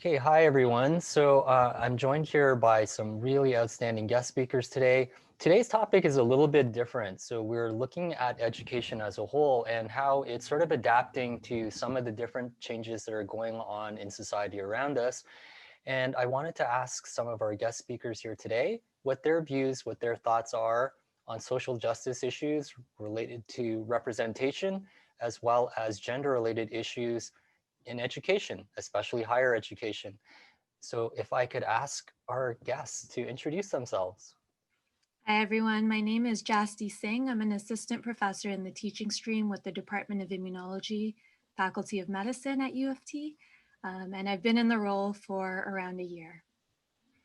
Okay, hi everyone. I'm joined here by some really outstanding guest speakers today. Today's topic is a little bit different. So we're looking at education as a whole and how it's sort of adapting to some of the different changes that are going on in society around us. And I wanted to ask some of our guest speakers here today what their views, what their thoughts are on social justice issues related to representation, as well as gender-related issues in education, especially higher education. So if I could ask our guests to introduce themselves. Hi, everyone. My name is Jasty Singh. I'm an assistant professor in the teaching stream with the Department of Immunology, Faculty of Medicine at U of T, and I've been in the role for around a year.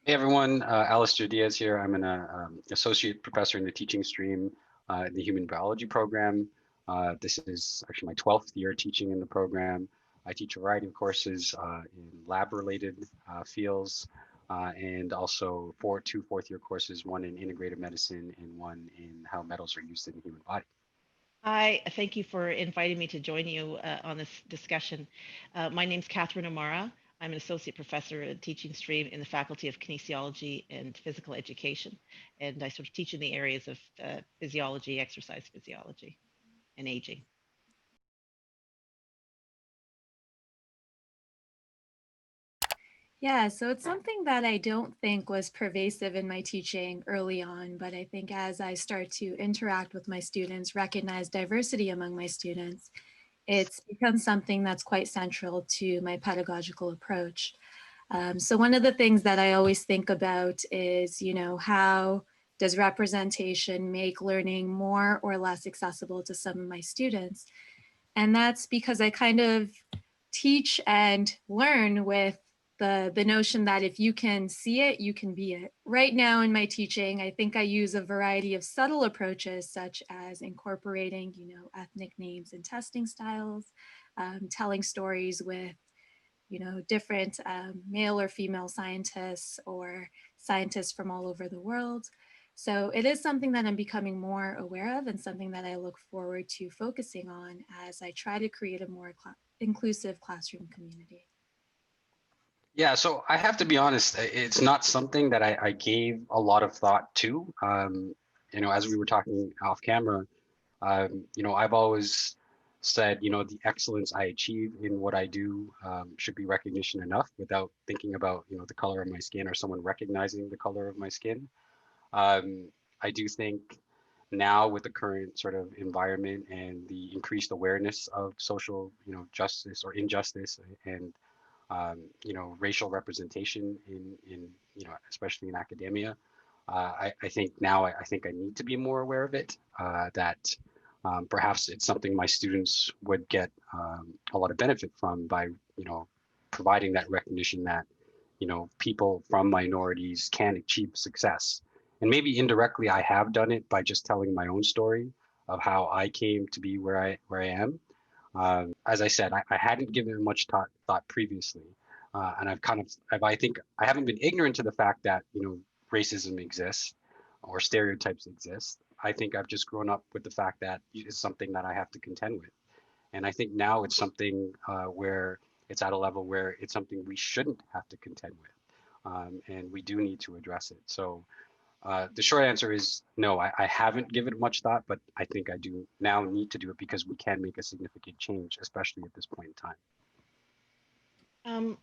Hey everyone, Alistair Dias here. I'm an associate professor in the teaching stream in the human biology program. This is actually my 12th year teaching in the program. I teach a variety of courses in lab-related fields and also two fourth-year courses, one in integrative medicine and one in how metals are used in the human body. Hi, thank you for inviting me to join you on this discussion. My name's Catherine Amara. I'm an associate professor at teaching stream in the Faculty of Kinesiology and Physical Education. And I sort of teach in the areas of physiology, exercise physiology, and aging. Yeah, so it's something that I don't think was pervasive in my teaching early on, but I think as I start to interact with my students, recognize diversity among my students, it's become something that's quite central to my pedagogical approach. So one of the things that I always think about is, how does representation make learning more or less accessible to some of my students? And that's because I kind of teach and learn with the notion that if you can see it, you can be it. Right now in my teaching, I think I use a variety of subtle approaches, such as incorporating, ethnic names and testing styles, telling stories with different male or female scientists or scientists from all over the world. So it is something that I'm becoming more aware of and something that I look forward to focusing on as I try to create a more inclusive classroom community. Yeah, so I have to be honest, it's not something that I gave a lot of thought to. As we were talking off camera, I've always said, the excellence I achieve in what I do should be recognition enough without thinking about, the color of my skin or someone recognizing the color of my skin. I do think now with the current sort of environment and the increased awareness of social, justice or injustice and racial representation in especially in academia. I think now I think I need to be more aware of it. That perhaps it's something my students would get a lot of benefit from by providing that recognition that people from minorities can achieve success. And maybe indirectly I have done it by just telling my own story of how I came to be where I am. As I said, I hadn't given much thought previously, and I think I haven't been ignorant to the fact that racism exists or stereotypes exist. I think I've just grown up with the fact that it's something that I have to contend with, and I think now it's something where it's at a level where it's something we shouldn't have to contend with, and we do need to address it. So. The short answer is no, I haven't given much thought, but I think I do now need to do it because we can make a significant change, especially at this point in time.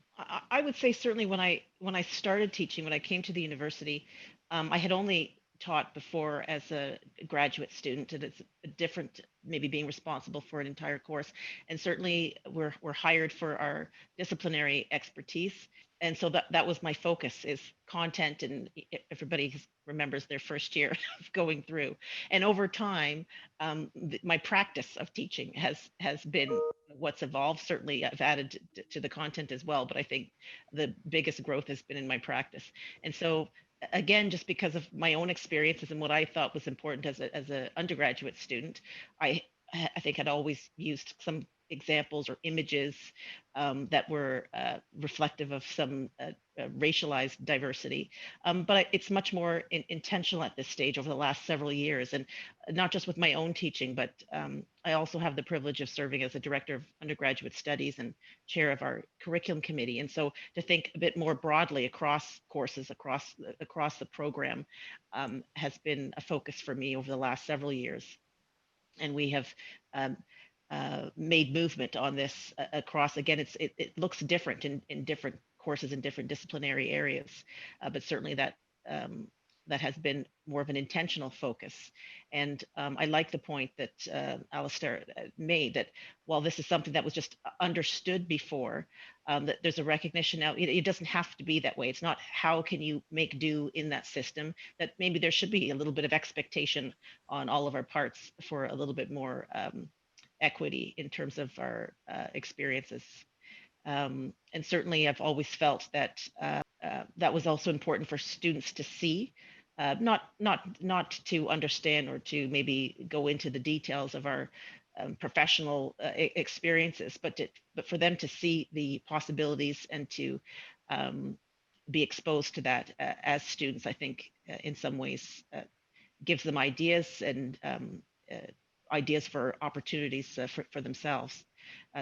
I would say certainly when I started teaching, when I came to the university, I had only taught before as a graduate student, and it's different maybe being responsible for an entire course. And certainly we're hired for our disciplinary expertise. And so that was my focus is content, and everybody remembers their first year of going through. And over time, my practice of teaching has been what's evolved. Certainly I've added to the content as well, but I think the biggest growth has been in my practice. And so again, just because of my own experiences and what I thought was important as a undergraduate student, I think had always used some examples or images that were reflective of some racialized diversity. But it's much more intentional at this stage over the last several years, and not just with my own teaching, but I also have the privilege of serving as a director of undergraduate studies and chair of our curriculum committee. And so to think a bit more broadly across courses, across the program, has been a focus for me over the last several years. And we have made movement on this across. Again, it looks different in different courses in different disciplinary areas, but certainly that that has been more of an intentional focus. And I like the point that Alistair made, that while this is something that was just understood before, that there's a recognition now, it doesn't have to be that way. It's not how can you make do in that system, that maybe there should be a little bit of expectation on all of our parts for a little bit more equity in terms of our experiences. And certainly I've always felt that that was also important for students to see, not to understand or to maybe go into the details of our professional experiences, but for them to see the possibilities and to be exposed to that as students. I think in some ways gives them ideas and ideas for opportunities for themselves.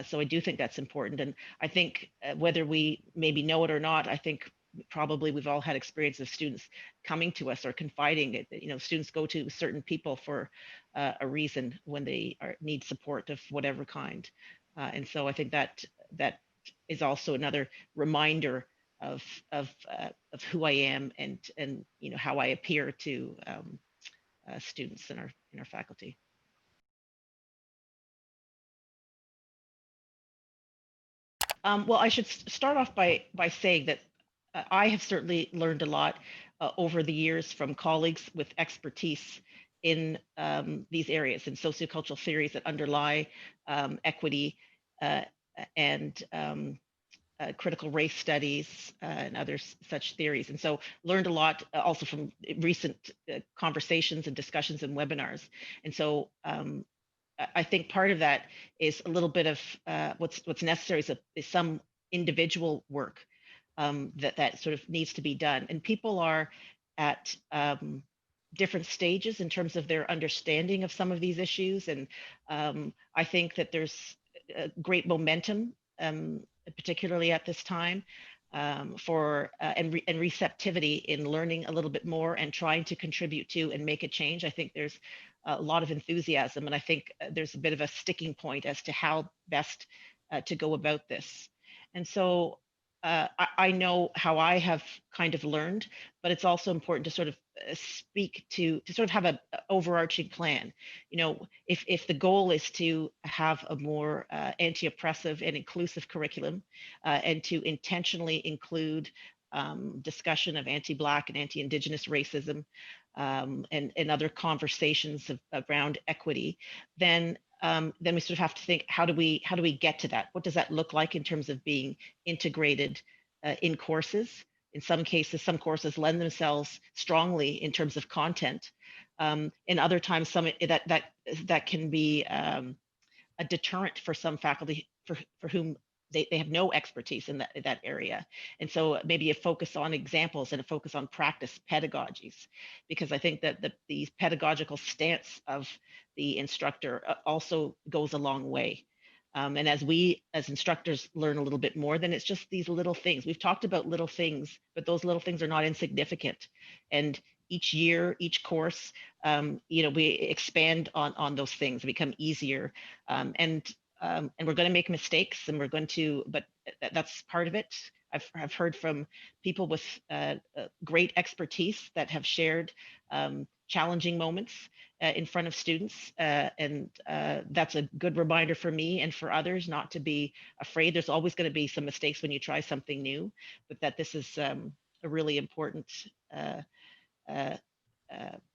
So I do think that's important. And I think whether we maybe know it or not, I think probably we've all had experience of students coming to us or confiding it. You know, students go to certain people for a reason when they need support of whatever kind. And so I think that is also another reminder of who I am and you know how I appear to students in our faculty. Well, I should start off by saying that I have certainly learned a lot over the years from colleagues with expertise in these areas, in sociocultural theories that underlie equity and critical race studies and other such theories. And so learned a lot also from recent conversations and discussions and webinars. And so I think part of that is a little bit of what's necessary is some individual work that sort of needs to be done. And people are at different stages in terms of their understanding of some of these issues. And I think that there's great momentum, particularly at this time, for and receptivity in learning a little bit more and trying to contribute to and make a change. I think there's a lot of enthusiasm, and I think there's a bit of a sticking point as to how best to go about this. And so I know how I have kind of learned, but it's also important to sort of speak to sort of have an overarching plan. You know, if the goal is to have a more anti-oppressive and inclusive curriculum, and to intentionally include discussion of anti-Black and anti-Indigenous racism, and other conversations around equity, then we sort of have to think, how do we get to that? What does that look like in terms of being integrated in courses? In some cases, some courses lend themselves strongly in terms of content. In other times, some that can be a deterrent for some faculty for whom they have no expertise in that area. And so maybe a focus on examples and a focus on practice pedagogies, because I think that the pedagogical stance of the instructor also goes a long way. And as we as instructors learn a little bit more, then it's just these little things. We've talked about little things, but those little things are not insignificant. And each year, each course, you know, we expand on those things, become easier. And we're going to make mistakes, and we're going to, but that's part of it. I've heard from people with great expertise that have shared challenging moments in front of students, and that's a good reminder for me and for others not to be afraid. There's always going to be some mistakes when you try something new, but that this is a really important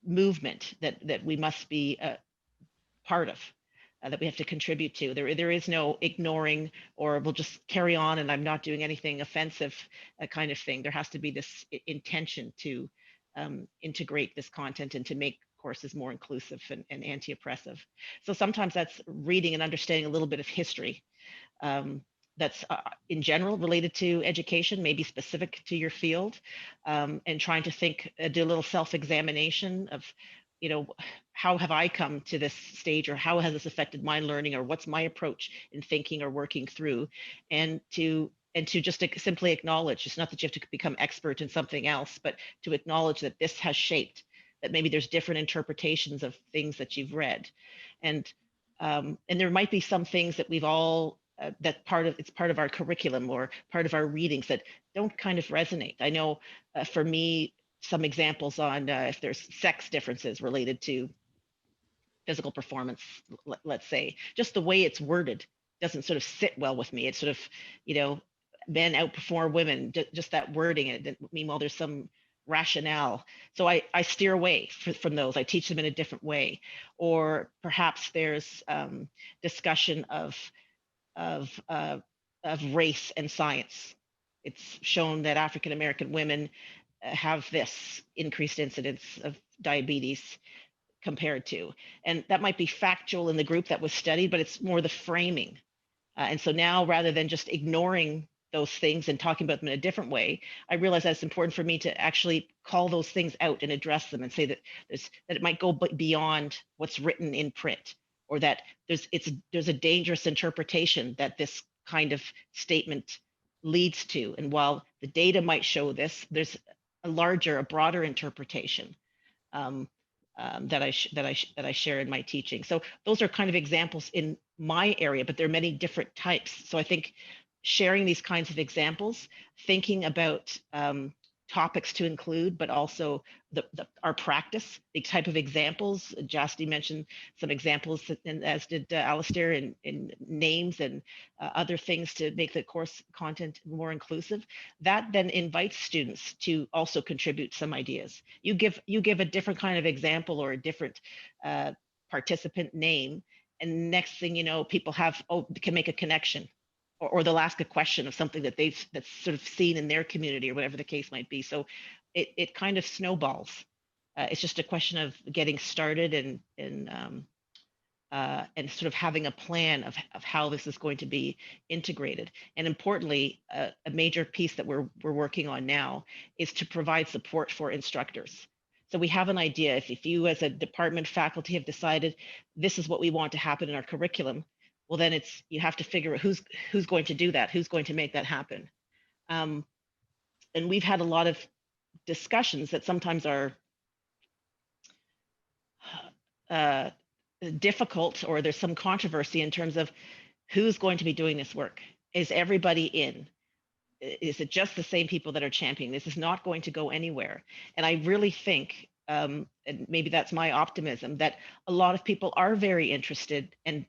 movement that we must be part of. That we have to contribute to. There is no ignoring or we'll just carry on and I'm not doing anything offensive kind of thing. There has to be this intention to integrate this content and to make course is more inclusive and anti-oppressive. So sometimes that's reading and understanding a little bit of history that's in general related to education, maybe specific to your field, and trying to think, do a little self-examination of, you know, how have I come to this stage, or how has this affected my learning, or what's my approach in thinking or working through, and to just simply acknowledge, it's not that you have to become expert in something else, but to acknowledge that this has shaped, that maybe there's different interpretations of things that you've read, and there might be some things that we've all that it's part of our curriculum or part of our readings that don't kind of resonate. I know for me, some examples on if there's sex differences related to physical performance, let's say, just the way it's worded doesn't sort of sit well with me. It's sort of, you know, men outperform women, just that wording. And meanwhile, there's some rationale. So I steer away from those. I teach them in a different way. Or perhaps there's discussion of race and science. It's shown that African American women have this increased incidence of diabetes compared to, and that might be factual in the group that was studied, but it's more the framing. And so now, rather than just ignoring those things and talking about them in a different way, I realize that it's important for me to actually call those things out and address them and say that it might go beyond what's written in print, or that there's a dangerous interpretation that this kind of statement leads to. And while the data might show this, there's a broader interpretation that I share in my teaching. So those are kind of examples in my area, but there are many different types. So I think sharing these kinds of examples, thinking about topics to include, but also our practice, the type of examples. Jasty mentioned some examples, and as did Alistair, in names and other things to make the course content more inclusive. That then invites students to also contribute some ideas. You give a different kind of example or a different participant name, and next thing you know, people can make a connection, or they'll ask a question of something that's sort of seen in their community, or whatever the case might be. So it kind of snowballs. It's just a question of getting started and sort of having a plan of how this is going to be integrated. And importantly, a major piece that we're working on now is to provide support for instructors. So we have an idea. If you as a department faculty have decided this is what we want to happen in our curriculum, well, then you have to figure out who's going to do that, who's going to make that happen. And we've had a lot of discussions that sometimes are difficult, or there's some controversy in terms of who's going to be doing this work. Is everybody in? Is it just the same people that are championing? This is not going to go anywhere. And I really think, and maybe that's my optimism, that a lot of people are very interested and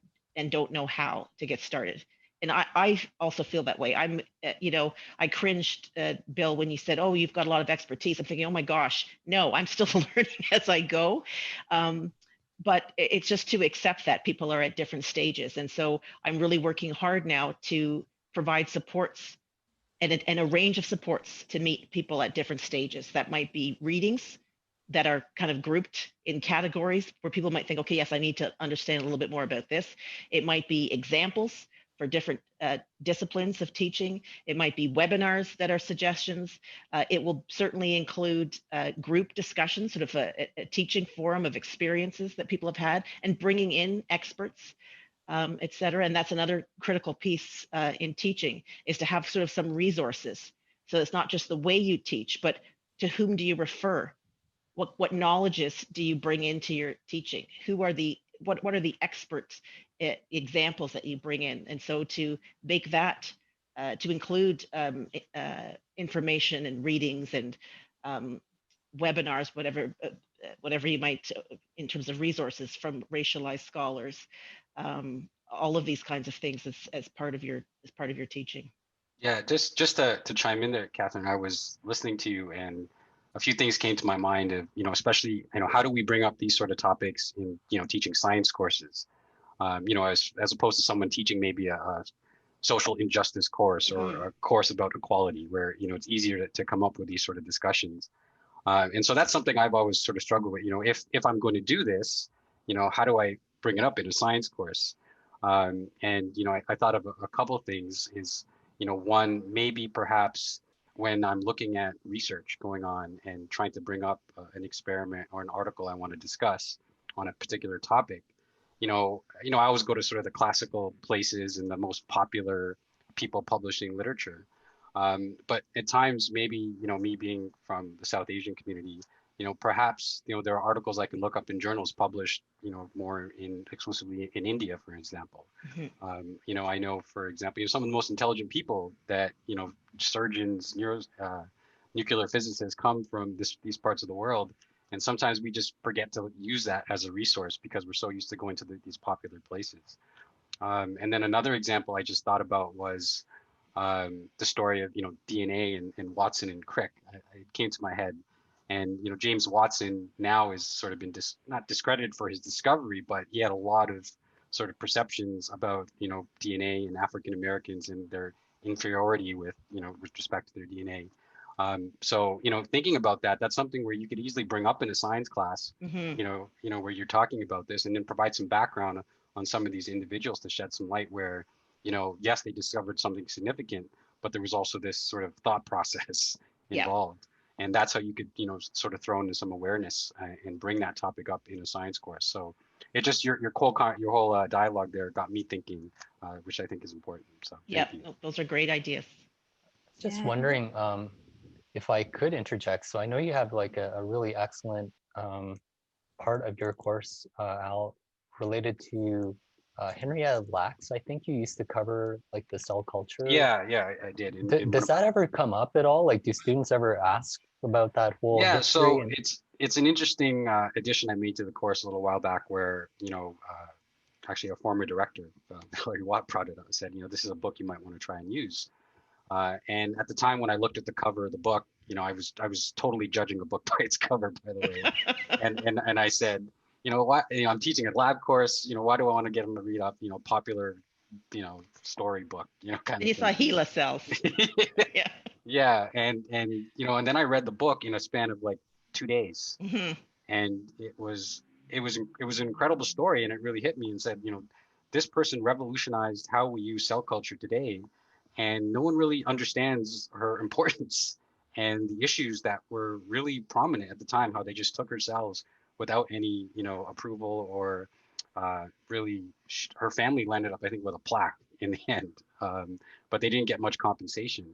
don't know how to get started. And I also feel that way. I'm, I cringed, Bill, when you said, "Oh, you've got a lot of expertise." I'm thinking, "Oh my gosh, no, I'm still learning as I go." But it's just to accept that people are at different stages. And so I'm really working hard now to provide supports and a range of supports to meet people at different stages. That might be readings that are kind of grouped in categories where people might think, okay, yes, I need to understand a little bit more about this. It might be examples for different disciplines of teaching. It might be webinars that are suggestions. It will certainly include group discussions, sort of a teaching forum of experiences that people have had, and bringing in experts, et cetera. And that's another critical piece in teaching, is to have sort of some resources. So it's not just the way you teach, but to whom do you refer? What knowledges do you bring into your teaching? What are the experts examples that you bring in? And so to make that, to include information and readings and webinars, whatever you might, in terms of resources from racialized scholars, all of these kinds of things as part of your teaching. Yeah, just to chime in there, Catherine, I was listening to you, and a few things came to my mind of, especially, how do we bring up these sort of topics in, teaching science courses, as opposed to someone teaching maybe a social injustice course or a course about equality, where, it's easier to come up with these sort of discussions. And so that's something I've always sort of struggled with. If I'm going to do this, how do I bring it up in a science course? And I thought of a couple of things. Is one, maybe perhaps when I'm looking at research going on and trying to bring up an experiment or an article I want to discuss on a particular topic, I always go to sort of the classical places and the most popular people publishing literature. But at times, maybe, me being from the South Asian community, perhaps, there are articles I can look up in journals published, more exclusively in India, for example. I know, for example, some of the most intelligent people that, surgeons, nuclear physicists come from these parts of the world. And sometimes we just forget to use that as a resource because we're so used to going to these popular places. And then another example I just thought about was the story of DNA and Watson and Crick. It came to my head, and James Watson now is sort of been not discredited for his discovery, but he had a lot of sort of perceptions about DNA and African Americans and their inferiority with respect to their DNA. So thinking about that, that's something where you could easily bring up in a science class, where you're talking about this, and then provide some background on some of these individuals to shed some light where, yes, they discovered something significant, but there was also this sort of thought process involved. And that's how you could, sort of throw into some awareness and bring that topic up in a science course. So it just, your whole dialogue there got me thinking, which I think is important. So those are great ideas. Just wondering if I could interject. So I know you have like a really excellent part of your course, Al, related to Henrietta Lacks. I think you used to cover like the cell culture. Yeah, I did. Does that ever come up at all? Like, do students ever ask about that whole history? So it's an interesting addition I made to the course a little while back where, actually a former director, Hillary Watt, brought it up and said, this is a book you might want to try and use. And at the time when I looked at the cover of the book, I was totally judging a book by its cover, by the way. and I said, what, I'm teaching a lab course, why do I want to get them to read up, popular, storybook, kind of. You saw HeLa cells. Yeah. And and then I read the book in a span of like 2 days. And it was an incredible story. And it really hit me and said, this person revolutionized how we use cell culture today. And no one really understands her importance and the issues that were really prominent at the time, how they just took her cells without any, approval or really, her family landed up, I think, with a plaque in the end, but they didn't get much compensation.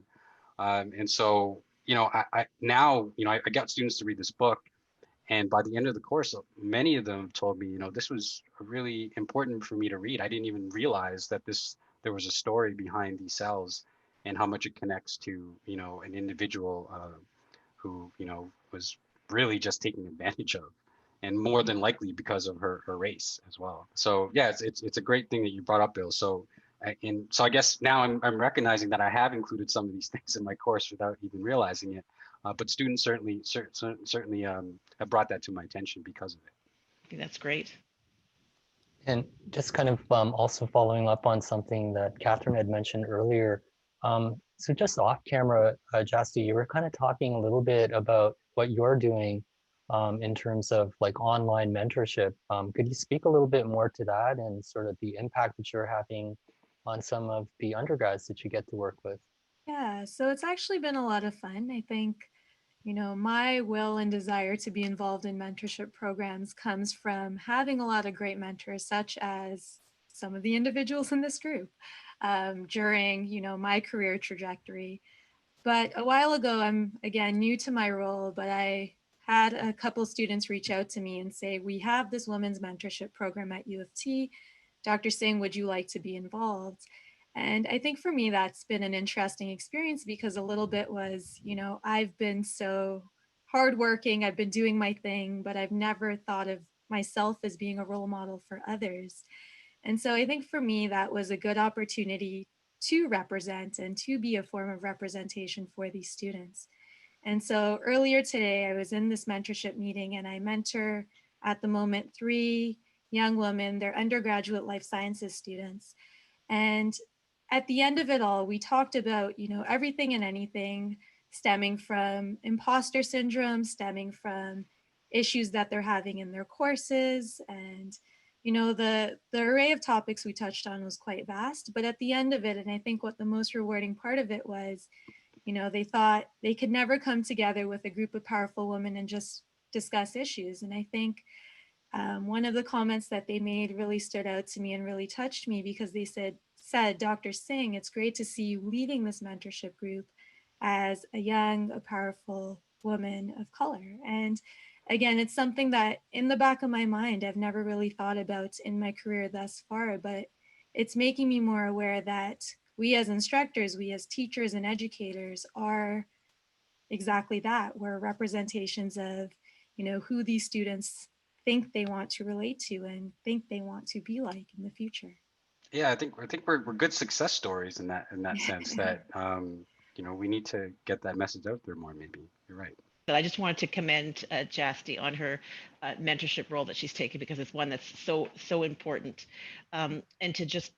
And so, I got students to read this book. And by the end of the course, many of them told me, this was really important for me to read. I didn't even realize that there was a story behind these cells and how much it connects to, an individual who, was really just taken advantage of, and more than likely because of her race as well. So yeah, it's a great thing that you brought up, Bill. So I guess now I'm recognizing that I have included some of these things in my course without even realizing it. But students certainly have brought that to my attention because of it. I think that's great. And just kind of also following up on something that Catherine had mentioned earlier. So just off camera, Jasty, you were kind of talking a little bit about what you're doing in terms of like online mentorship. Could you speak a little bit more to that and sort of the impact that you're having on some of the undergrads that you get to work with? Yeah, so it's actually been a lot of fun. I think, my will and desire to be involved in mentorship programs comes from having a lot of great mentors, such as some of the individuals in this group during, my career trajectory. But a while ago, I'm again new to my role, but I had a couple students reach out to me and say, we have this women's mentorship program at U of T. Dr. Singh, would you like to be involved? And I think for me, that's been an interesting experience because a little bit was, I've been so hardworking, I've been doing my thing, but I've never thought of myself as being a role model for others. And so I think for me, that was a good opportunity to represent and to be a form of representation for these students. And so earlier today, I was in this mentorship meeting and I mentor at the moment 3 young women, they're undergraduate life sciences students. And at the end of it all, we talked about, everything and anything, stemming from imposter syndrome, stemming from issues that they're having in their courses. And, you know, the array of topics we touched on was quite vast, but at the end of it, and I think what the most rewarding part of it was, you know, they thought they could never come together with a group of powerful women and just discuss issues. And I think one of the comments that they made really stood out to me and really touched me, because they said, Dr. Singh, it's great to see you leading this mentorship group as a young, a powerful woman of color. And again, it's something that in the back of my mind, I've never really thought about in my career thus far, but it's making me more aware that we as instructors, we as teachers and educators are exactly that. We're representations of, you know, who these students think they want to relate to and think they want to be like in the future. Yeah, I think we're good success stories in that sense that you know, we need to get that message out there more. Maybe you're right. But I just wanted to commend Jasty on her mentorship role that she's taken, because it's one that's so important. And to just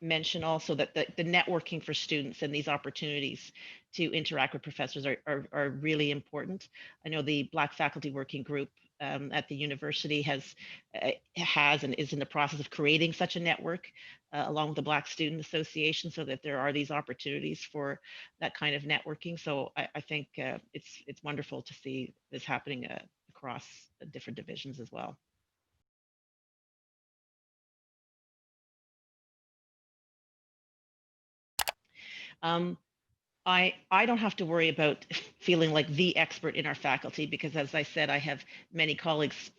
mention also that the networking for students and these opportunities to interact with professors are really important. I know the Black Faculty Working Group at the university has and is in the process of creating such a network along with the Black Student Association, so that there are these opportunities for that kind of networking. So I think it's wonderful to see this happening across different divisions as well. Um, I don't have to worry about feeling like the expert in our faculty, because as I said, I have many colleagues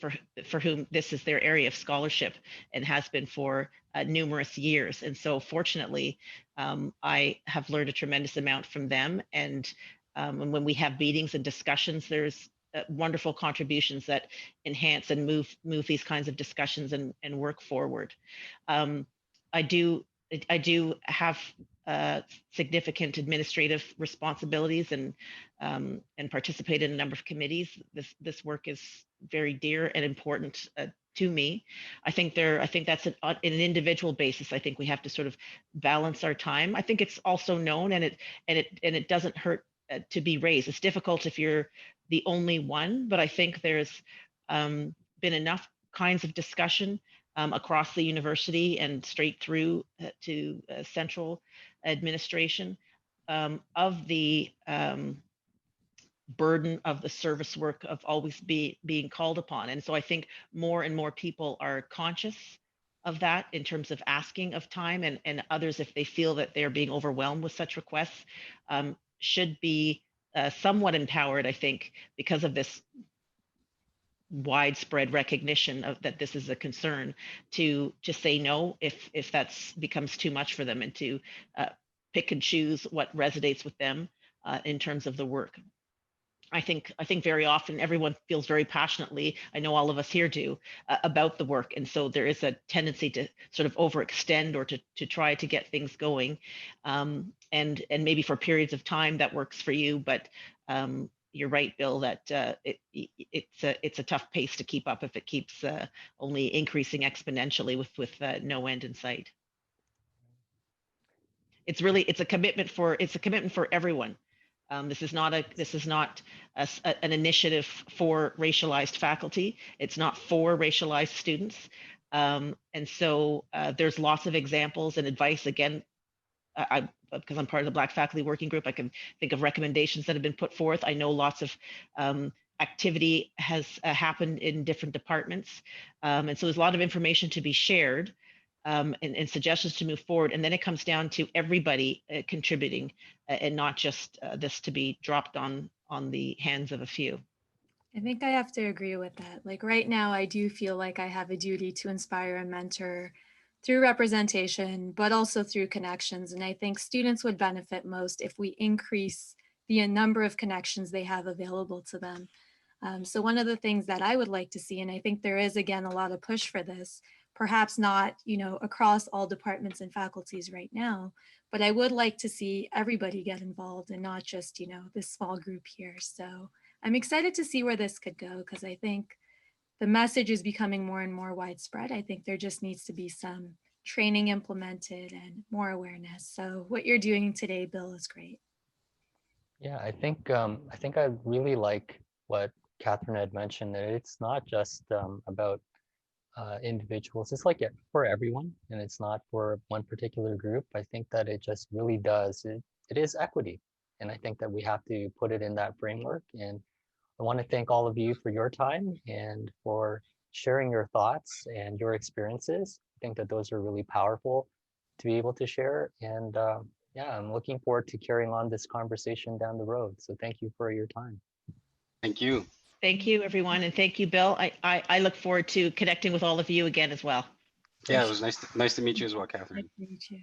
for whom this is their area of scholarship and has been for numerous years. And so fortunately, I have learned a tremendous amount from them. And when we have meetings and discussions, there's wonderful contributions that enhance and move these kinds of discussions and work forward. Um, I do I do have significant administrative responsibilities and participate in a number of committees. This work is very dear and important to me. I think that's on an individual basis. I think we have to sort of balance our time. I think it's also known, and it doesn't hurt to be raised. It's difficult if you're the only one, but I think there's been enough kinds of discussion across the university and straight through to central administration of the burden of the service work of always being called upon. And so I think more and more people are conscious of that in terms of asking of time, and others, if they feel that they're being overwhelmed with such requests, should be somewhat empowered, I think, because of this widespread recognition of that this is a concern, to just say no if that's becomes too much for them, and to pick and choose what resonates with them in terms of the work. I think very often everyone feels very passionately, I know all of us here do, about the work, and so there is a tendency to sort of overextend or to try to get things going, and maybe for periods of time that works for you, but you're right, Bill, that it's a tough pace to keep up if it keeps only increasing exponentially with no end in sight. It's a commitment for everyone. This is not an initiative for racialized faculty. It's not for racialized students. And so there's lots of examples and advice. Again, because I'm part of the Black Faculty Working Group, I can think of recommendations that have been put forth. I know lots of activity has happened in different departments. And so there's a lot of information to be shared. And suggestions to move forward. And then it comes down to everybody contributing, and not just this to be dropped on the hands of a few. I think I have to agree with that. Like right now, I do feel like I have a duty to inspire and mentor through representation, but also through connections. And I think students would benefit most if we increase the number of connections they have available to them. So one of the things that I would like to see, and I think there is, again, a lot of push for this, perhaps not, you know, across all departments and faculties right now, but I would like to see everybody get involved and not just, you know, this small group here. So I'm excited to see where this could go, because I think the message is becoming more and more widespread. I think there just needs to be some training implemented and more awareness. So what you're doing today, Bill, is great. Yeah, I think I really like what Catherine had mentioned, that it's not just about individuals. It's like for everyone, and it's not for one particular group. I think that it just really does. It is equity, and I think that we have to put it in that framework. And I want to thank all of you for your time and for sharing your thoughts and your experiences. I think that those are really powerful to be able to share. And yeah, I'm looking forward to carrying on this conversation down the road. So thank you for your time. Thank you. Thank you, everyone. And thank you, Bill. I look forward to connecting with all of you again as well. Yeah, it was nice to meet you as well, Nice Catherine. to meet you.